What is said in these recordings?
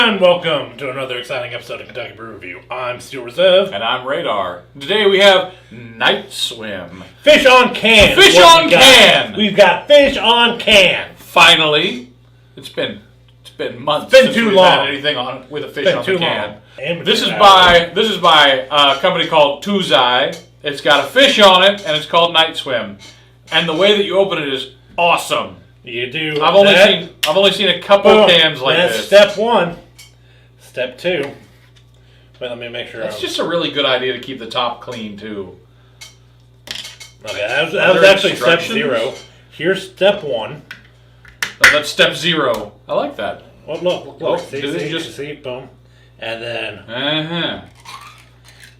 And welcome to another exciting episode of Kentucky Brew Review. I'm Steel Reserve. And I'm Radar. Today we have Night Swim. Fish on can. Fish on can! We've got fish on can. Finally. It's been months It's been since too we've long. had anything on with a fish on the can. This is Long. by a company called Tozai. It's got a fish on it and it's called Night Swim. And the way that you open it is awesome. You do. I've only seen a couple cans like that's this. Step one. Step two. Wait, let me make sure. It's just a really good idea to keep the top clean too. Okay, that was actually step 0. Here's step 1. Oh, that's step 0. I like that. Oh, look. Oh, See, boom. And then,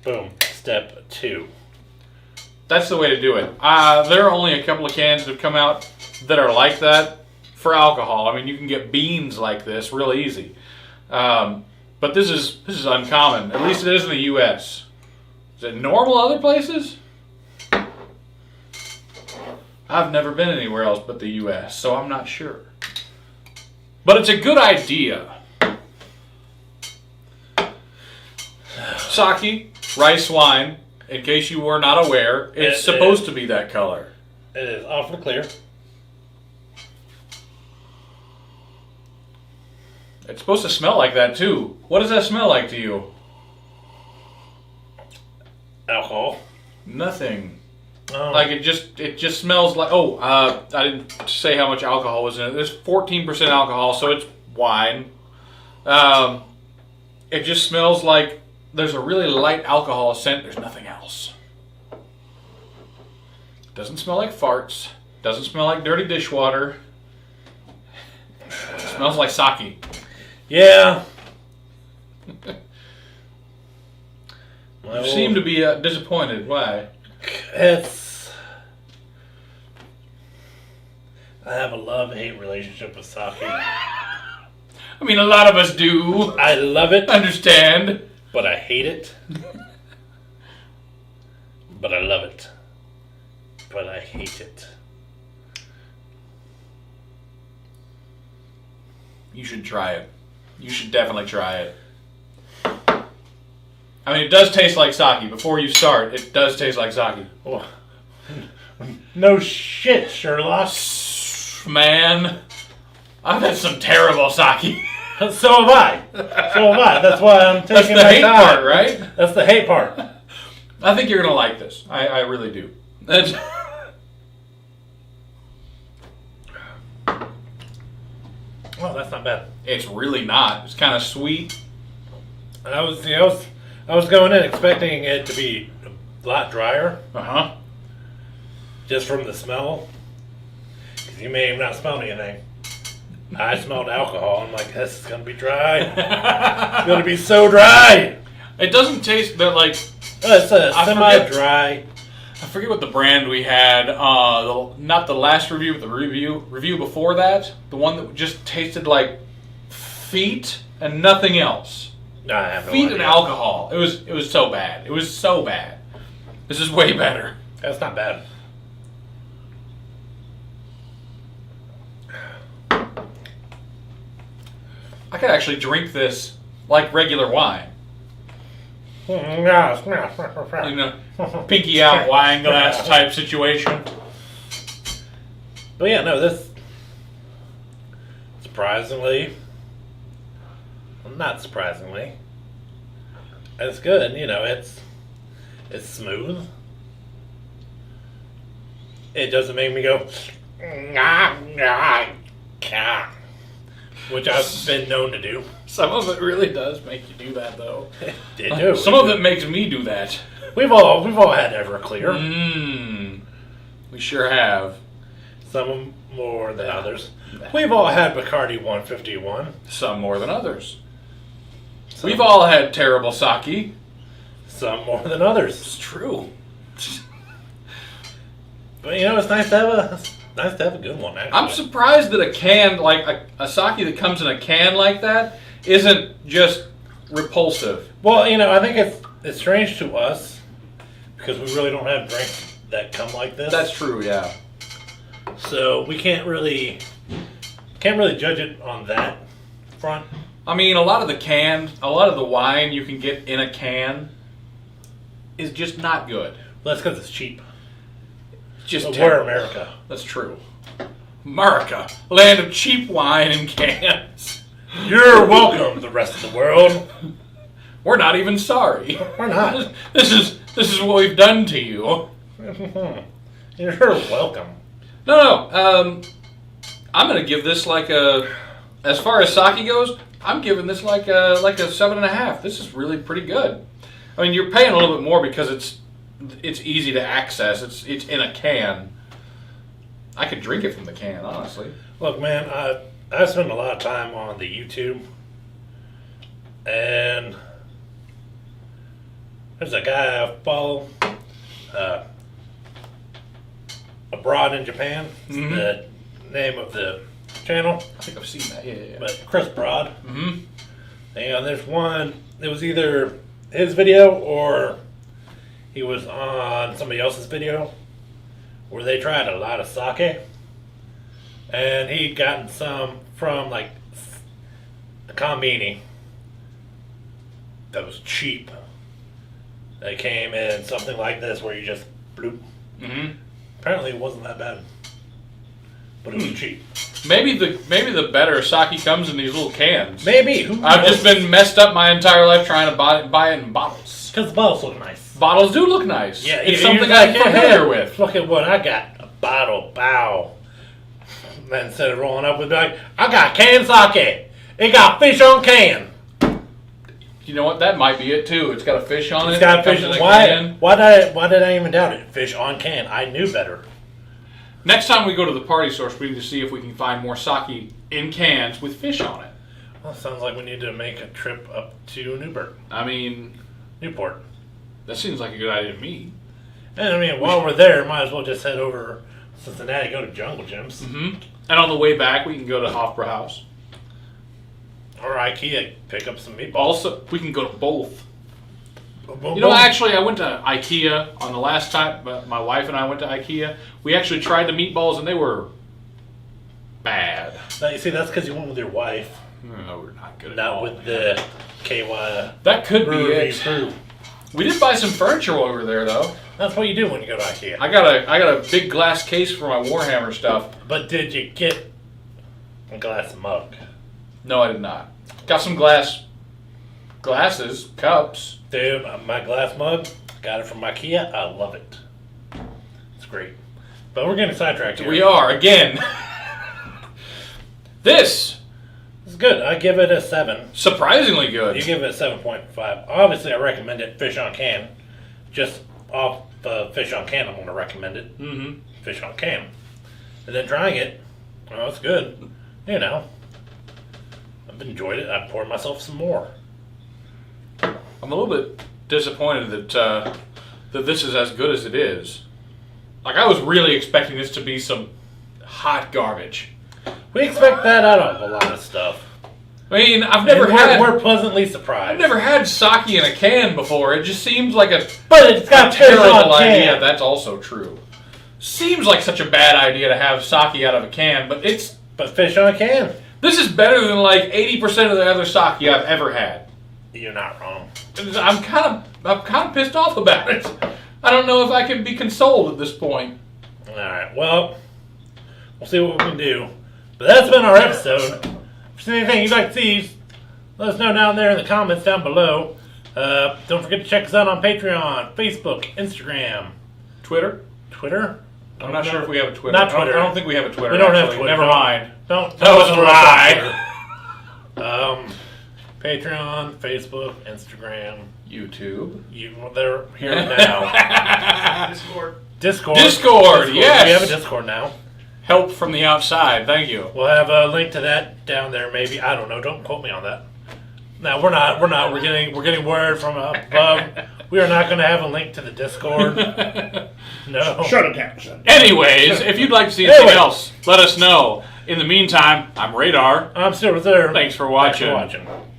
boom, step 2. That's the way to do it. There are only a couple of cans that have come out that are like that for alcohol. I mean, you can get beans like this real easy. But this is uncommon. At least it is in the U.S. Is it normal other places? I've never been anywhere else but the U.S., so I'm not sure. But it's a good idea. Sake, rice wine, in case you were not aware, it's supposed to be that color. It is awfully clear. It's supposed to smell like that too. What does that smell like to you? Alcohol. Nothing. Oh. Like it just smells like. Oh, I didn't say how much alcohol was in it. There's 14% alcohol, so it's wine. It just smells like there's a really light alcohol scent. There's nothing else. Doesn't smell like farts. Doesn't smell like dirty dishwater. It smells like sake. Yeah. You seem to be disappointed. Why? I have a love-hate relationship with sake. I mean, a lot of us do. I love it. Understand. But I hate it. But I love it. But I hate it. You should try it. You should definitely try it. I mean, it does taste like sake. Before you start, it does taste like sake. Oh. No shit, Sherlock. Man, I've had some terrible sake. So have I. That's why I'm taking That's the my hate time. part, right? That's the hate part. I think you're going to like this. I really do. Oh, that's not bad. It's really not. It's kind of sweet. I was going in expecting it to be a lot drier. Uh-huh. Just from the smell. Because you may have not smelled anything. I smelled alcohol. I'm like, this is going to be dry. It's going to be so dry. It doesn't taste that like... It's a semi-dry. I forget what the brand we had. Not the last review, but the review before that. The one that just tasted like feet and nothing else. No, I have no feet idea. and alcohol. It was so bad. It was so bad. This is way better. That's not bad. I could actually drink this like regular wine. You know, pinky out wine glass type situation. But yeah, no, this not surprisingly, it's good. You know, it's smooth. It doesn't make me go, which I've been known to do. Some of it really does make you do that, though. It do. Some of it makes me do that. We've all had Everclear. We sure have. Some more than others. We've all had Bacardi 151. Some more than others. We've all had terrible sake. Some more than others. It's true. But you know, it's nice to have a good one. Actually, I'm surprised that a can like a sake that comes in a can like that isn't just repulsive. Well, you know, I think it's strange to us because we really don't have drinks that come like this. That's true, yeah. So we can't really judge it on that front. I mean, a lot of the wine you can get in a can is just not good. Well, that's because it's cheap. Just but we're America. That's true. America, land of cheap wine in cans. You're welcome, the rest of the world. We're not even sorry. We're not. This is what we've done to you. You're welcome. No. I'm gonna give this as far as sake goes, I'm giving this like a 7.5. This is really pretty good. I mean, you're paying a little bit more because it's easy to access. It's in a can. I could drink it from the can, honestly. Look, man, I spend a lot of time on the YouTube, and there's a guy I follow, abroad in Japan. Mm-hmm. The name of the channel. I think I've seen that. Yeah. But Chris Broad. Mm-hmm. And there's one. It was either his video or he was on somebody else's video where they tried a lot of sake, and he'd gotten some from like a combini that was cheap. They came in something like this where you just bloop. Mm-hmm. Apparently it wasn't that bad, but it was cheap. Maybe the better sake comes in these little cans. Maybe. I've just been messed up my entire life trying to buy it in bottles. Because the bottles look nice. Bottles do look nice. Yeah, it's something I'm familiar with. Look at what I got. A bottle bow. Then instead of rolling up with like, I got canned sake. It got fish on can. You know what? That might be it too. It's got a fish on it. It's got fish. Why did I even doubt it? Fish on can. I knew better. Next time we go to the party source, we need to see if we can find more sake in cans with fish on it. Well, sounds like we need to make a trip up to Newport. That seems like a good idea to me. And I mean, while we're there, might as well just head over Cincinnati, go to Jungle Gyms. Mm-hmm. And on the way back, we can go to Hofbrauhaus. Or IKEA, pick up some meatballs. Also, we can go to both. Boom, you know, actually, I went to IKEA on the last time. My wife and I went to IKEA. We actually tried the meatballs, and they were bad. Now, you see, that's because you went with your wife. No, we're not good at Not all. with the KY. That could be it. Crew. We did buy some furniture over there, though. That's what you do when you go to IKEA. I got a big glass case for my Warhammer stuff. But did you get a glass mug? No, I did not. Got some glasses, cups. Dude, my glass mug, got it from IKEA. I love it. It's great. But we're getting sidetracked here. We are, again. This is good. I give it a 7. Surprisingly good. You give it a 7.5. Obviously, I recommend it fish on can. Just off fish on can, I'm going to recommend it. Mm-hmm. Fish on can. And then trying it, well, it's good. You know, I've enjoyed it. I've poured myself some more. I'm a little bit disappointed that this is as good as it is. Like, I was really expecting this to be some hot garbage. We expect that out of a lot of stuff. I mean, we're pleasantly surprised. I've never had sake in a can before. It just seems like but it's got a terrible idea. That's also true. Seems like such a bad idea to have sake out of a can, but fish on a can. This is better than like 80% of the other sake I've ever had. You're not wrong. I'm kind of pissed off about it. I don't know if I can be consoled at this point. All right. Well, we'll see what we can do. But that's been our episode. If there's anything you'd like to see, let us know down there in the comments down below. Don't forget to check us out on Patreon, Facebook, Instagram, Twitter. I'm not sure if we have a Twitter. Not Twitter. I don't think we have a Twitter. We don't have Twitter. Never mind. That was a lie. Patreon, Facebook, Instagram, YouTube. They're here now. Discord. Yes. We have a Discord now. Help from the outside. Thank you. We'll have a link to that down there. Maybe, I don't know. Don't quote me on that. No, we're not. We're getting word from above. We are not going to have a link to the Discord. No. Shut it down. Shut it down. Anyways, if you'd like to see anything else, let us know. In the meantime, I'm Radar. I'm still there. Thanks for watching. Thanks for watching.